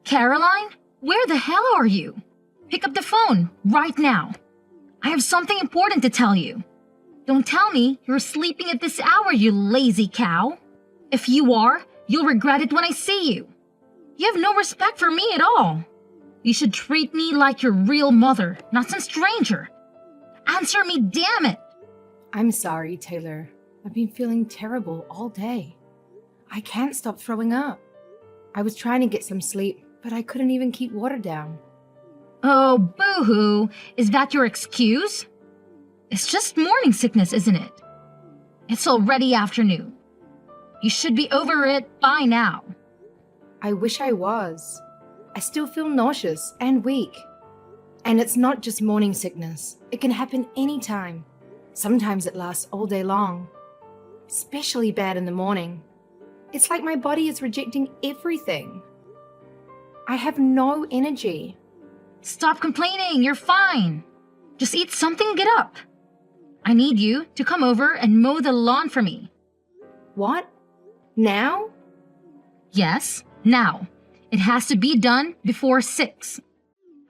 Caroline? Where the hell are you? Pick up the phone right now. I have something important to tell you. Don't tell me you're sleeping at this hour, you lazy cow. If you are, you'll regret it when I see you. You have no respect for me at all. You should treat me like your real mother, not some stranger. Answer me, damn it! I'm sorry, Taylor. I've been feeling terrible all day. I can't stop throwing up. I was trying to get some sleep, but I couldn't even keep water down. Oh, boo-hoo. Is that your excuse? It's just morning sickness, isn't it? It's already afternoon. You should be over it by now. I wish I was. I still feel nauseous and weak. And it's not just morning sickness. It can happen anytime. Sometimes it lasts all day long. Especially bad in the morning. It's like my body is rejecting everything. I have no energy. Stop complaining, you're fine. Just eat something and get up. I need you to come over and mow the lawn for me. What? Now? Yes, now. It has to be done before 6.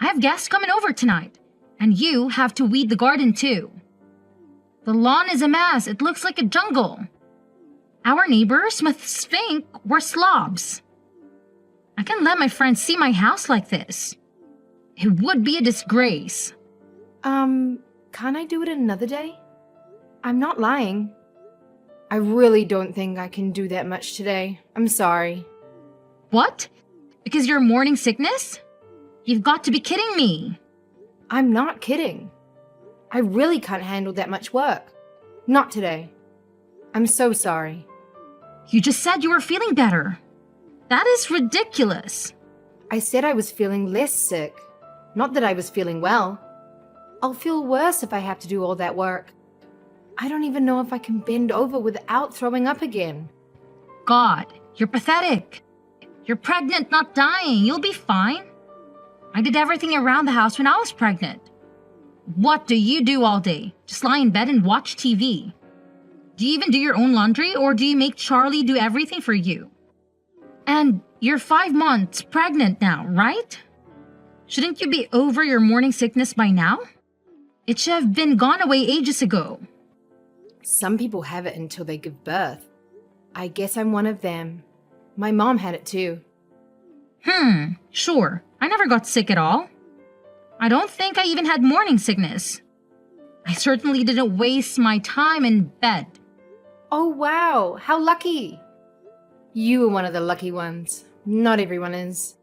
I have guests coming over tonight, and you have to weed the garden too. The lawn is a mess. It looks like a jungle. Our neighbors must think we're slobs. I can't let my friends see my house like this. It would be a disgrace. Can't I do it another day? I'm not lying. I really don't think I can do that much today. I'm sorry. What? Because you're morning sickness? You've got to be kidding me. I'm not kidding. I really can't handle that much work. Not today. I'm so sorry. You just said you were feeling better. That is ridiculous. I said I was feeling less sick. Not that I was feeling well. I'll feel worse if I have to do all that work. I don't even know if I can bend over without throwing up again. God, you're pathetic. You're pregnant, not dying. You'll be fine. I did everything around the house when I was pregnant. What do you do all day? Just lie in bed and watch TV. Do you even do your own laundry, or do you make Charlie do everything for you? And you're 5 months pregnant now, right? Shouldn't you be over your morning sickness by now? It should have been gone away ages ago. Some people have it until they give birth. I guess I'm one of them. My mom had it too. Sure. I never got sick at all. I don't think I even had morning sickness. I certainly didn't waste my time in bed. Oh wow, how lucky. You were one of the lucky ones. Not everyone is.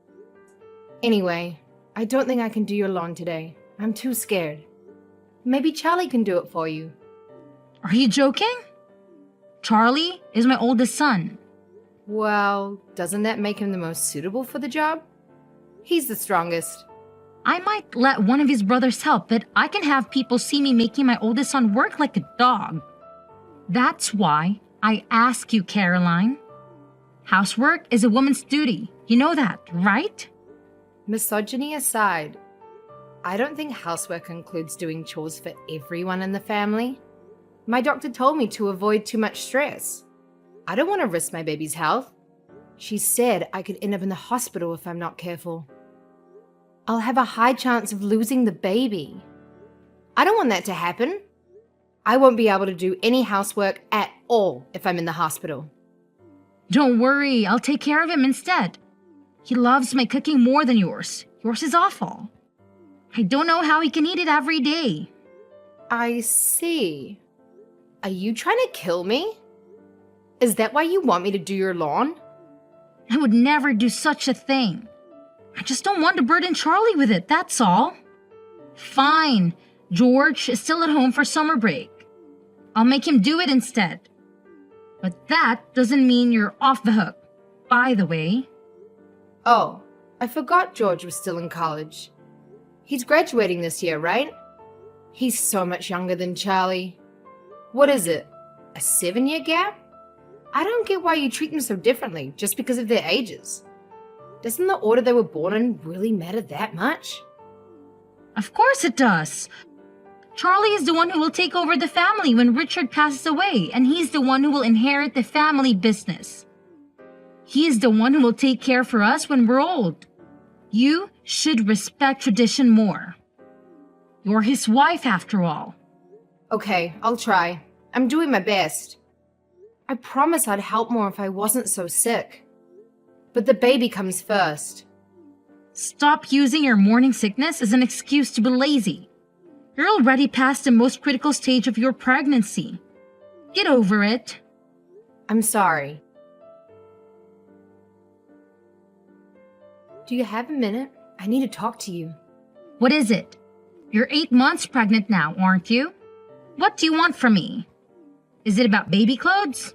Anyway, I don't think I can do your lawn today. I'm too scared. Maybe Charlie can do it for you. Are you joking? Charlie is my oldest son. Well, doesn't that make him the most suitable for the job? He's the strongest. I might let one of his brothers help, but I can have people see me making my oldest son work like a dog. That's why I ask you, Caroline. Housework is a woman's duty. You know that, right? Misogyny aside, I don't think housework includes doing chores for everyone in the family. My doctor told me to avoid too much stress. I don't want to risk my baby's health. She said I could end up in the hospital if I'm not careful. I'll have a high chance of losing the baby. I don't want that to happen. I won't be able to do any housework at all if I'm in the hospital. Don't worry, I'll take care of him instead. He loves my cooking more than yours. Yours is awful. I don't know how he can eat it every day. I see. Are you trying to kill me? Is that why you want me to do your lawn? I would never do such a thing. I just don't want to burden Charlie with it, that's all. Fine, George is still at home for summer break. I'll make him do it instead. But that doesn't mean you're off the hook, by the way. Oh, I forgot George was still in college. He's graduating this year, right? He's so much younger than Charlie. What is it, a 7-year gap? I don't get why you treat them so differently just because of their ages. Doesn't the order they were born in really matter that much? Of course it does. Charlie is the one who will take over the family when Richard passes away, and he's the one who will inherit the family business. He is the one who will take care for us when we're old. You should respect tradition more. You're his wife, after all. Okay, I'll try. I'm doing my best. I promise I'd help more if I wasn't so sick. But the baby comes first. Stop using your morning sickness as an excuse to be lazy. You're already past the most critical stage of your pregnancy. Get over it. I'm sorry. Do you have a minute? I need to talk to you. What is it? You're 8 months pregnant now, aren't you? What do you want from me? Is it about baby clothes?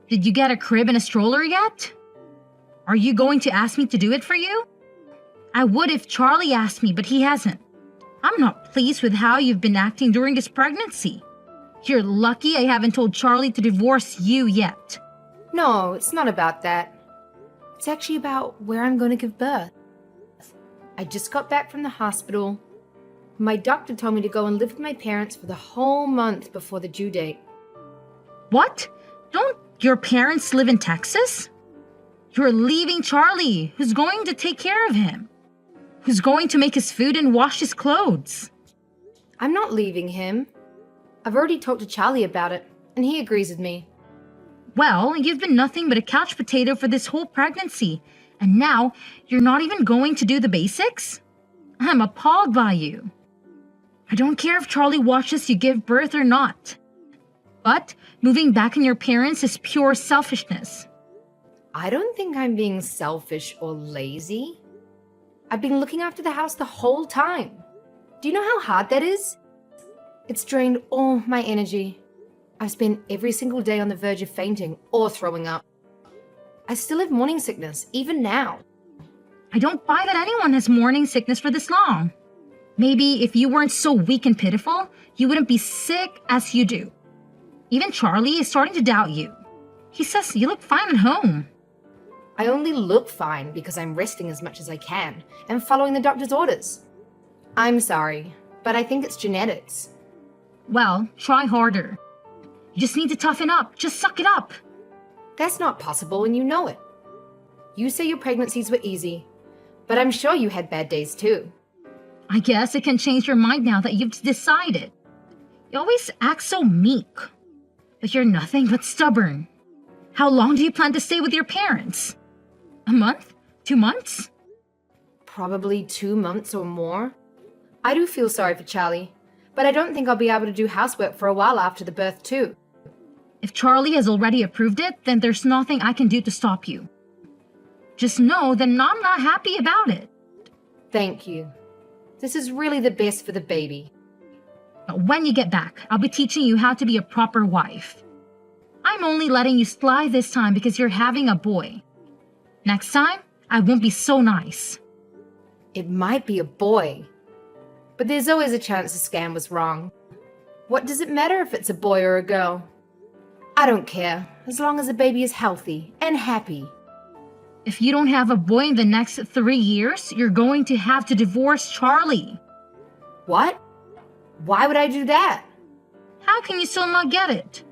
Did you get a crib and a stroller yet? Are you going to ask me to do it for you? I would if Charlie asked me, but he hasn't. I'm not pleased with how you've been acting during this pregnancy. You're lucky I haven't told Charlie to divorce you yet. No, it's not about that. It's actually about where I'm going to give birth. I just got back from the hospital. My doctor told me to go and live with my parents for the whole month before the due date. What? Don't your parents live in Texas? You're leaving Charlie, who's going to take care of him, who's going to make his food and wash his clothes. I'm not leaving him. I've already talked to Charlie about it, and he agrees with me. Well, you've been nothing but a couch potato for this whole pregnancy, and now you're not even going to do the basics? I'm appalled by you. I don't care if Charlie watches you give birth or not. But moving back on your parents is pure selfishness. I don't think I'm being selfish or lazy. I've been looking after the house the whole time. Do you know how hard that is? It's drained all my energy. I've spent every single day on the verge of fainting or throwing up. I still have morning sickness, even now. I don't buy that anyone has morning sickness for this long. Maybe if you weren't so weak and pitiful, you wouldn't be sick as you do. Even Charlie is starting to doubt you. He says you look fine at home. I only look fine because I'm resting as much as I can and following the doctor's orders. I'm sorry, but I think it's genetics. Well, try harder. You just need to toughen up. Just suck it up. That's not possible and you know it. You say your pregnancies were easy, but I'm sure you had bad days too. I guess it can change your mind now that you've decided. You always act so meek. But you're nothing but stubborn. How long do you plan to stay with your parents? A month? 2 months? Probably 2 months or more. I do feel sorry for Charlie, but I don't think I'll be able to do housework for a while after the birth too. If Charlie has already approved it, then there's nothing I can do to stop you. Just know that I'm not happy about it. Thank you. This is really the best for the baby. But when you get back, I'll be teaching you how to be a proper wife. I'm only letting you slide this time because you're having a boy. Next time, I won't be so nice. It might be a boy, but there's always a chance the scan was wrong. What does it matter if it's a boy or a girl? I don't care, as long as the baby is healthy and happy. If you don't have a boy in the next 3 years, you're going to have to divorce Charlie. What? Why would I do that? How can you still not get it?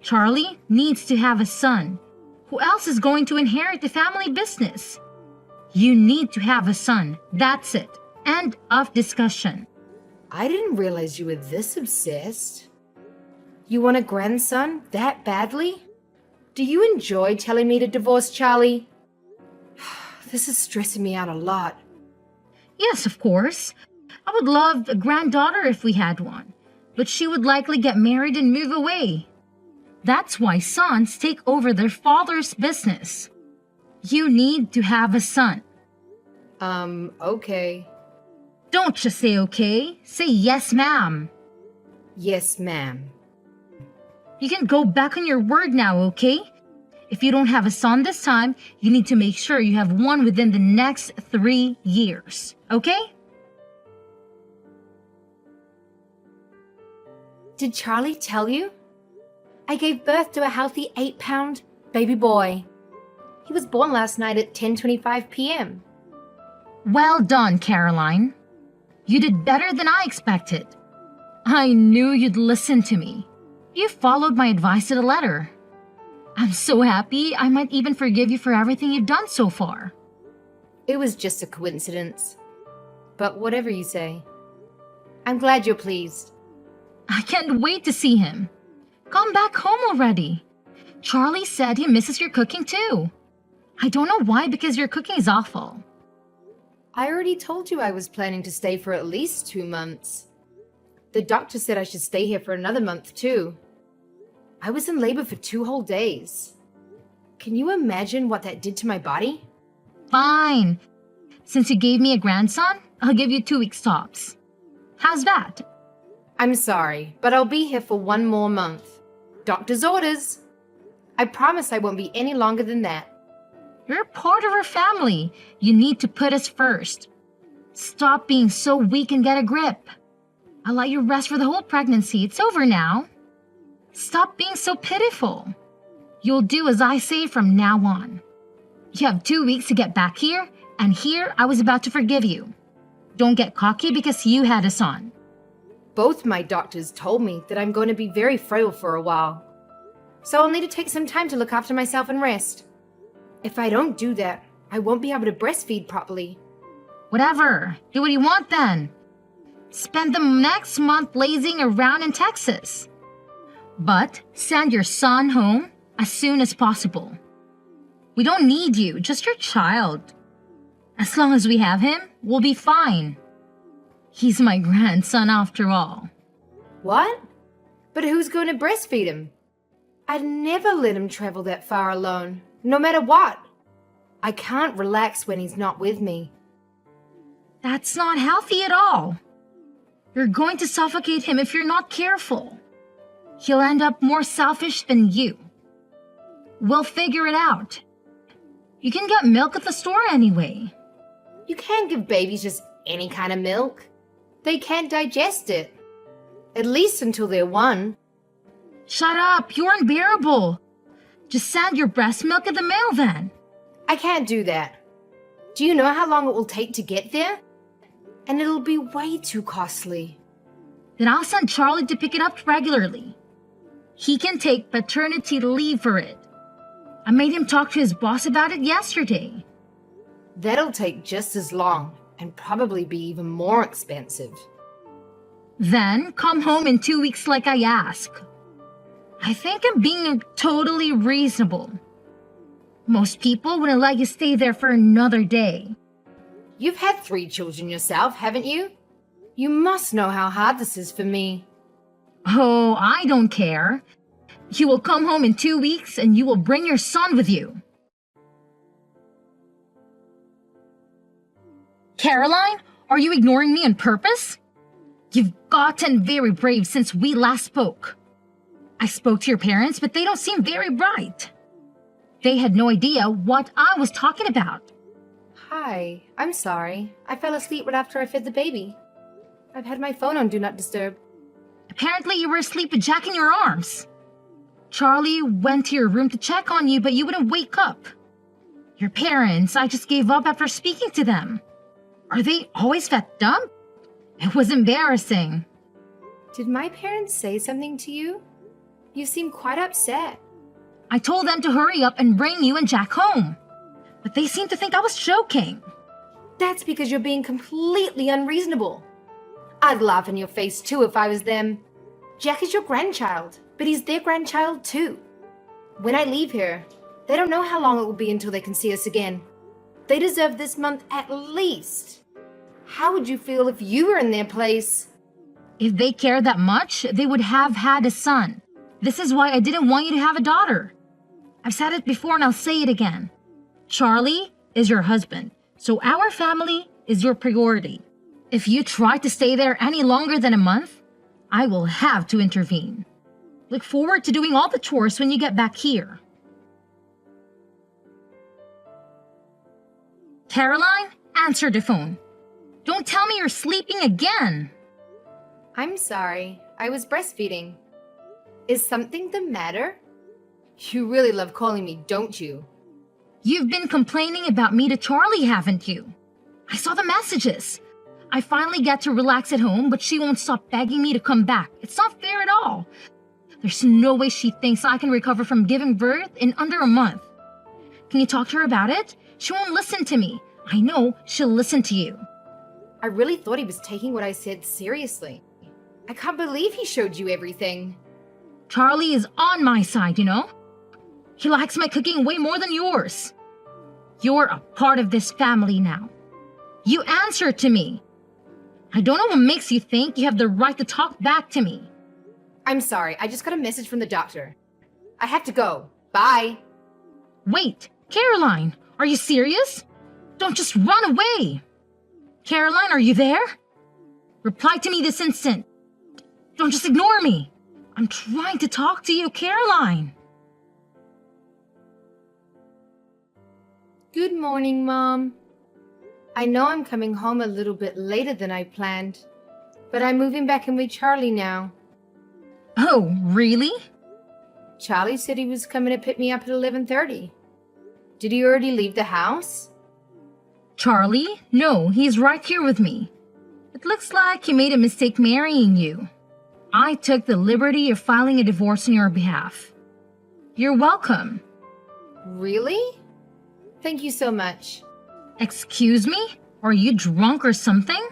Charlie needs to have a son. Who else is going to inherit the family business? You need to have a son. That's it. End of discussion. I didn't realize you were this obsessed. You want a grandson that badly? Do you enjoy telling me to divorce Charlie? This is stressing me out a lot. Yes, of course. I would love a granddaughter if we had one, but she would likely get married and move away. That's why sons take over their father's business. You need to have a son. Okay. Don't just say okay. Say yes, ma'am. Yes, ma'am. You can go back on your word now, okay? If you don't have a son this time, you need to make sure you have one within the next 3 years, okay? Did Charlie tell you? I gave birth to a healthy 8-pound baby boy. He was born last night at 10:25 p.m. Well done, Caroline. You did better than I expected. I knew you'd listen to me. You followed my advice to the letter. I'm so happy I might even forgive you for everything you've done so far. It was just a coincidence. But whatever you say. I'm glad you're pleased. I can't wait to see him. Come back home already. Charlie said he misses your cooking too. I don't know why, because your cooking is awful. I already told you I was planning to stay for at least 2 months. The doctor said I should stay here for another month too. I was in labor for 2 whole days. Can you imagine what that did to my body? Fine. Since you gave me a grandson, I'll give you 2 weeks tops. How's that? I'm sorry, but I'll be here for 1 more month. Doctor's orders. I promise I won't be any longer than that. You're part of our family. You need to put us first. Stop being so weak and get a grip. I'll let you rest for the whole pregnancy. It's over now. Stop being so pitiful. You'll do as I say from now on. You have 2 weeks to get back here, and here I was about to forgive you. Don't get cocky because you had a son. Both my doctors told me that I'm going to be very frail for a while. So I'll need to take some time to look after myself and rest. If I don't do that, I won't be able to breastfeed properly. Whatever. Do what you want then. Spend the next month lazing around in Texas. But send your son home as soon as possible. We don't need you, just your child. As long as we have him, we'll be fine. He's my grandson after all. What? But who's going to breastfeed him? I'd never let him travel that far alone, no matter what. I can't relax when he's not with me. That's not healthy at all. You're going to suffocate him if you're not careful. He'll end up more selfish than you. We'll figure it out. You can get milk at the store anyway. You can't give babies just any kind of milk. They can't digest it. At least until they're 1. Shut up, you're unbearable. Just send your breast milk in the mail then. I can't do that. Do you know how long it will take to get there? And it'll be way too costly. Then I'll send Charlie to pick it up regularly. He can take paternity leave for it. I made him talk to his boss about it yesterday. That'll take just as long and probably be even more expensive. Then come home in 2 weeks like I ask. I think I'm being totally reasonable. Most people wouldn't let you stay there for another day. You've had 3 children yourself, haven't you? You must know how hard this is for me. Oh, I don't care. You will come home in 2 weeks and you will bring your son with you. Caroline, are you ignoring me on purpose? You've gotten very brave since we last spoke. I spoke to your parents, but they don't seem very bright. They had no idea what I was talking about. Hi, I'm sorry. I fell asleep right after I fed the baby. I've had my phone on Do Not Disturb. Apparently you were asleep with Jack in your arms. Charlie went to your room to check on you, but you wouldn't wake up. Your parents, I just gave up after speaking to them. Are they always that dumb? It was embarrassing. Did my parents say something to you? You seem quite upset. I told them to hurry up and bring you and Jack home. But they seemed to think I was joking. That's because you're being completely unreasonable. I'd laugh in your face too if I was them. Jack is your grandchild, but he's their grandchild too. When I leave here, they don't know how long it will be until they can see us again. They deserve this month at least. How would you feel if you were in their place? If they cared that much, they would have had a son. This is why I didn't want you to have a daughter. I've said it before and I'll say it again. Charlie is your husband, so our family is your priority. If you try to stay there any longer than a month, I will have to intervene. Look forward to doing all the chores when you get back here. Caroline, answer the phone. Don't tell me you're sleeping again. I'm sorry. I was breastfeeding. Is something the matter? You really love calling me, don't you? You've been complaining about me to Charlie, haven't you? I saw the messages. I finally get to relax at home, but she won't stop begging me to come back. It's not fair at all. There's no way she thinks I can recover from giving birth in under a month. Can you talk to her about it? She won't listen to me. I know she'll listen to you. I really thought he was taking what I said seriously. I can't believe he showed you everything. Charlie is on my side, you know? He likes my cooking way more than yours. You're a part of this family now. You answer to me. I don't know what makes you think you have the right to talk back to me. I'm sorry, I just got a message from the doctor. I have to go. Bye. Wait, Caroline, are you serious? Don't just run away. Caroline, are you there? Reply to me this instant. Don't just ignore me. I'm trying to talk to you, Caroline. Good morning, Mom. I know I'm coming home a little bit later than I planned, but I'm moving back in with Charlie now. Oh, really? Charlie said he was coming to pick me up at 11:30. Did he already leave the house? Charlie? No, he's right here with me. It looks like he made a mistake marrying you. I took the liberty of filing a divorce on your behalf. You're welcome. Really? Thank you so much. Excuse me? Are you drunk or something?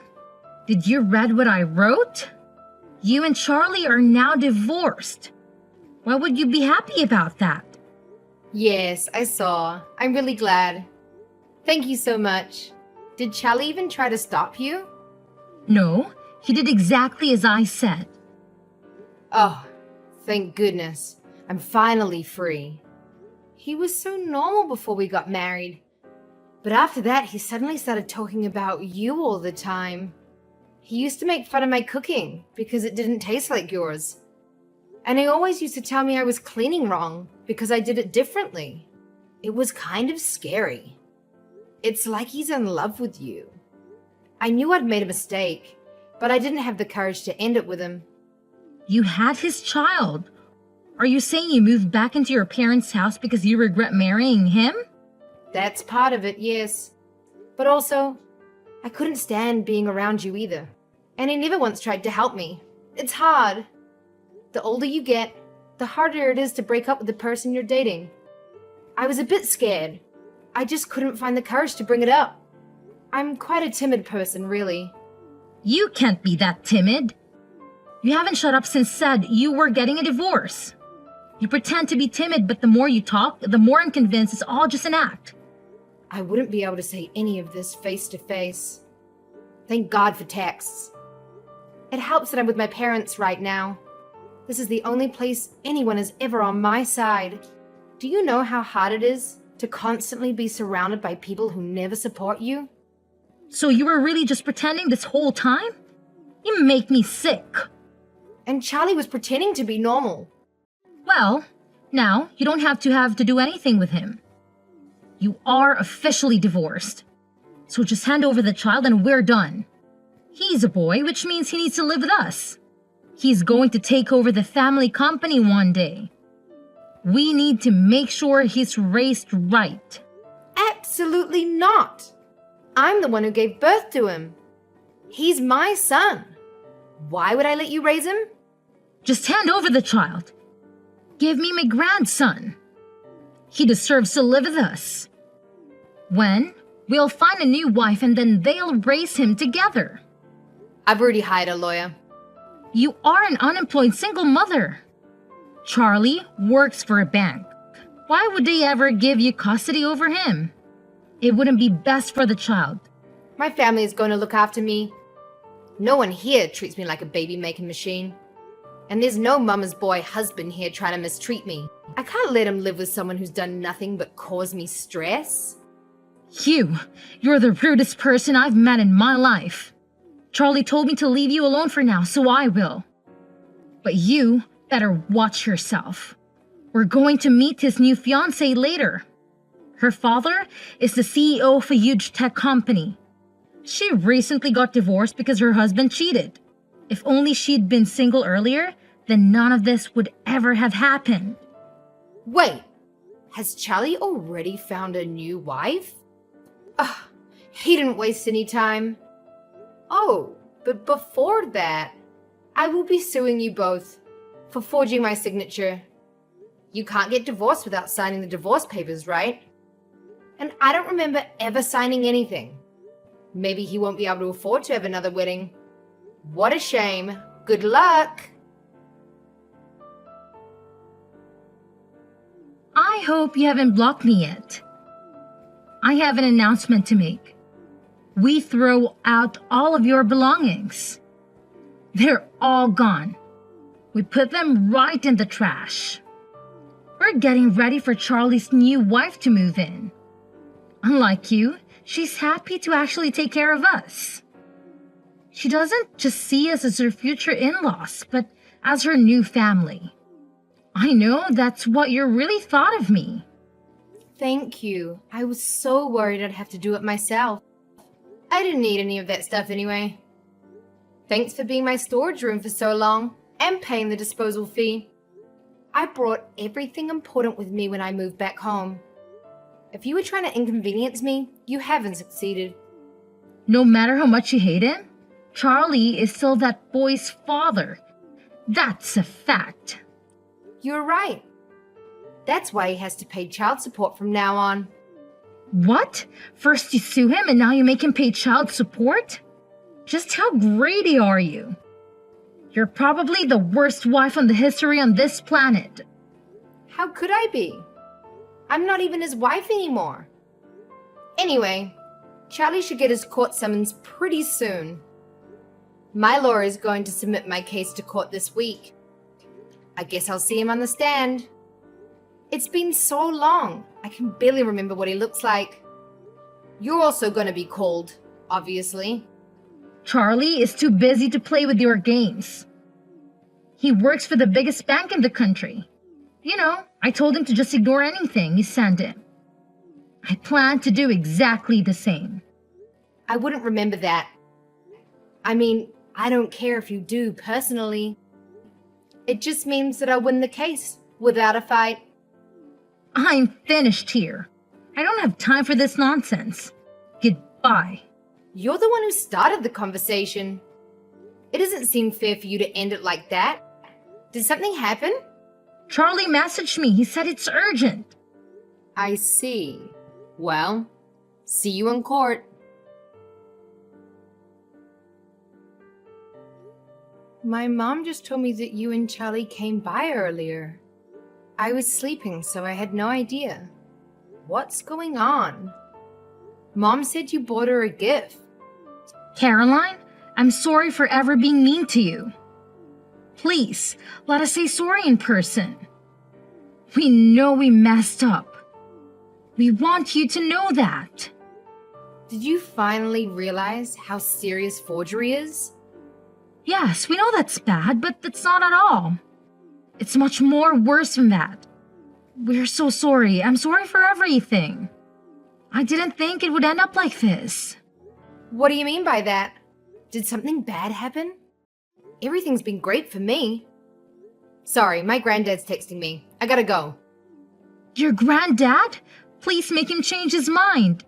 Did you read what I wrote? You and Charlie are now divorced. Why would you be happy about that? Yes, I saw. I'm really glad. Thank you so much. Did Charlie even try to stop you? No, he did exactly as I said. Oh, thank goodness. I'm finally free. He was so normal before we got married. But after that, he suddenly started talking about you all the time. He used to make fun of my cooking because it didn't taste like yours. And he always used to tell me I was cleaning wrong because I did it differently. It was kind of scary. It's like he's in love with you. I knew I'd made a mistake, but I didn't have the courage to end it with him. You had his child. Are you saying you moved back into your parents' house because you regret marrying him? That's part of it, yes. But also, I couldn't stand being around you either. And he never once tried to help me. It's hard. The older you get, the harder it is to break up with the person you're dating. I was a bit scared. I just couldn't find the courage to bring it up. I'm quite a timid person, really. You can't be that timid. You haven't shut up since said you were getting a divorce. You pretend to be timid, but the more you talk, the more I'm convinced it's all just an act. I wouldn't be able to say any of this face to face. Thank God for texts. It helps that I'm with my parents right now. This is the only place anyone is ever on my side. Do you know how hard it is to constantly be surrounded by people who never support you? So you were really just pretending this whole time? You make me sick. And Charlie was pretending to be normal. Well, now you don't have to do anything with him. You are officially divorced. So just hand over the child and we're done. He's a boy, which means he needs to live with us. He's going to take over the family company one day. We need to make sure he's raised right. Absolutely not. I'm the one who gave birth to him. He's my son. Why would I let you raise him? Just hand over the child. Give me my grandson. He deserves to live with us. When? We'll find a new wife and then they'll raise him together. I've already hired a lawyer. You are an unemployed single mother. Charlie works for a bank. Why would they ever give you custody over him? It wouldn't be best for the child. My family is going to look after me. No one here treats me like a baby-making machine. And there's no mama's boy husband here trying to mistreat me. I can't let him live with someone who's done nothing but cause me stress. You're the rudest person I've met in my life. Charlie told me to leave you alone for now, so I will. But you better watch yourself. We're going to meet his new fiancée later. Her father is the CEO of a huge tech company. She recently got divorced because her husband cheated. If only she'd been single earlier, then none of this would ever have happened. Wait, has Charlie already found a new wife? Ugh, he didn't waste any time. Oh, but before that, I will be suing you both for forging my signature. You can't get divorced without signing the divorce papers, right? and I don't remember ever signing anything. Maybe he won't be able to afford to have another wedding. What a shame. Good luck. I hope you haven't blocked me yet. I have an announcement to make. We throw out all of your belongings. They're all gone. We put them right in the trash. We're getting ready for Charlie's new wife to move in. Unlike you, she's happy to actually take care of us. She doesn't just see us as her future in-laws, but as her new family. I know that's what you really thought of me. Thank you. I was so worried I'd have to do it myself. I didn't need any of that stuff anyway. Thanks for being my storage room for so long and paying the disposal fee. I brought everything important with me when I moved back home. If you were trying to inconvenience me, you haven't succeeded. No matter how much you hate him, Charlie is still that boy's father. That's a fact. You're right. That's why he has to pay child support from now on. What? First you sue him and now you make him pay child support? Just how greedy are you? You're probably the worst wife in the history on this planet. How could I be? I'm not even his wife anymore. Anyway, Charlie should get his court summons pretty soon. My lawyer is going to submit my case to court this week. I guess I'll see him on the stand. It's been so long, I can barely remember what he looks like. You're also going to be called, obviously. Charlie is too busy to play with your games. He works for the biggest bank in the country. You know, I told him to just ignore anything you send him. I plan to do exactly the same. I wouldn't remember that. I mean, I don't care if you do personally. It just means that I win the case without a fight. I'm finished here. I don't have time for this nonsense. Goodbye. You're the one who started the conversation. It doesn't seem fair for you to end it like that. Did something happen? Charlie messaged me. He said it's urgent. I see. Well, see you in court. My mom just told me that you and Charlie came by earlier. I was sleeping, so I had no idea. What's going on? Mom said you bought her a gift. Caroline, I'm sorry for ever being mean to you. Please, let us say sorry in person. We know we messed up. We want you to know that. Did you finally realize how serious forgery is? Yes, we know that's bad, but that's not at all. It's much more worse than that. We're so sorry. I'm sorry for everything. I didn't think it would end up like this. What do you mean by that? Did something bad happen? Everything's been great for me. Sorry, my granddad's texting me. I gotta go. Your granddad? Please make him change his mind.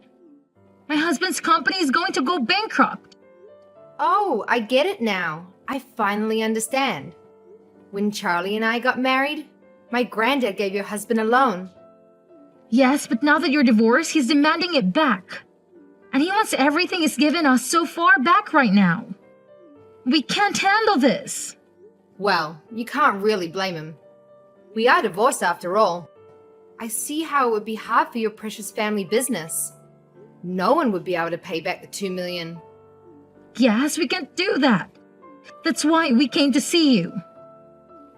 My husband's company is going to go bankrupt. Oh, I get it now. I finally understand. When Charlie and I got married, my granddad gave your husband a loan. Yes, but now that you're divorced, he's demanding it back. And he wants everything he's given us so far back right now. We can't handle this. Well, you can't really blame him. We are divorced after all. I see how it would be hard for your precious family business. No one would be able to pay back the $2 million. Yes, we can't do that. That's why we came to see you.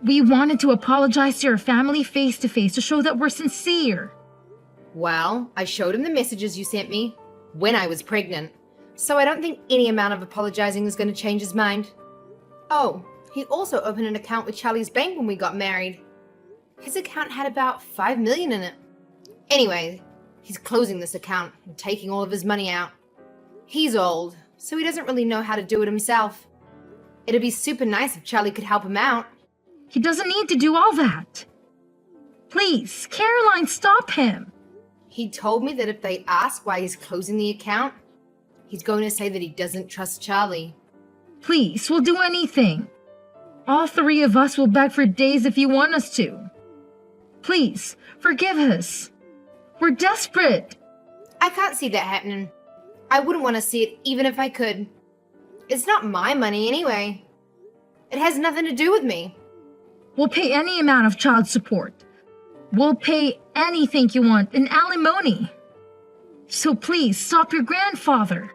We wanted to apologize to your family face to face to show that we're sincere. Well, I showed him the messages you sent me when I was pregnant, so I don't think any amount of apologizing is going to change his mind. Oh, he also opened an account with Charlie's bank when we got married. His account had about $5 million in it. Anyway, he's closing this account and taking all of his money out. He's old, so he doesn't really know how to do it himself. It'd be super nice if Charlie could help him out. He doesn't need to do all that. Please, Caroline, stop him. He told me that if they ask why he's closing the account, he's going to say that he doesn't trust Charlie. Please, we'll do anything. All three of us will beg for days if you want us to. Please, forgive us. We're desperate. I can't see that happening. I wouldn't want to see it even if I could. It's not my money anyway. It has nothing to do with me. We'll pay any amount of child support. We'll pay anything you want in alimony. So please, stop your grandfather.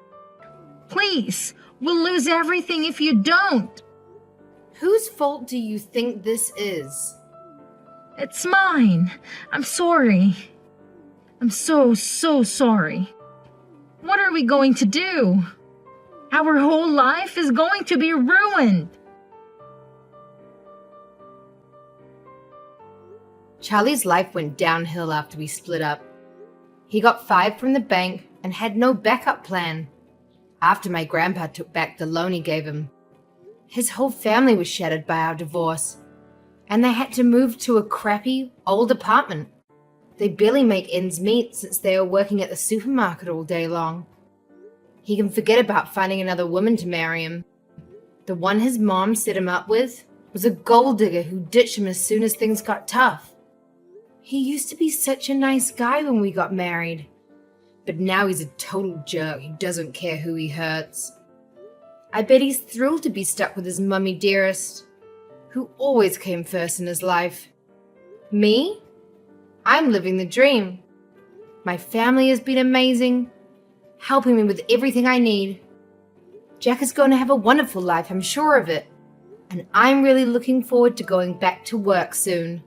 Please, we'll lose everything if you don't. Whose fault do you think this is? It's mine. I'm sorry. I'm so sorry. What are we going to do? Our whole life is going to be ruined. Charlie's life went downhill after we split up. He got fired from the bank and had no backup plan. After my grandpa took back the loan he gave him, his whole family was shattered by our divorce, and they had to move to a crappy, old apartment. They barely make ends meet since they are working at the supermarket all day long. He can forget about finding another woman to marry him. The one his mom set him up with was a gold digger who ditched him as soon as things got tough. He used to be such a nice guy when we got married, but now he's a total jerk who doesn't care who he hurts. I bet he's thrilled to be stuck with his mummy dearest, who always came first in his life. Me? I'm living the dream. My family has been amazing, helping me with everything I need. Jack is going to have a wonderful life, I'm sure of it, and I'm really looking forward to going back to work soon.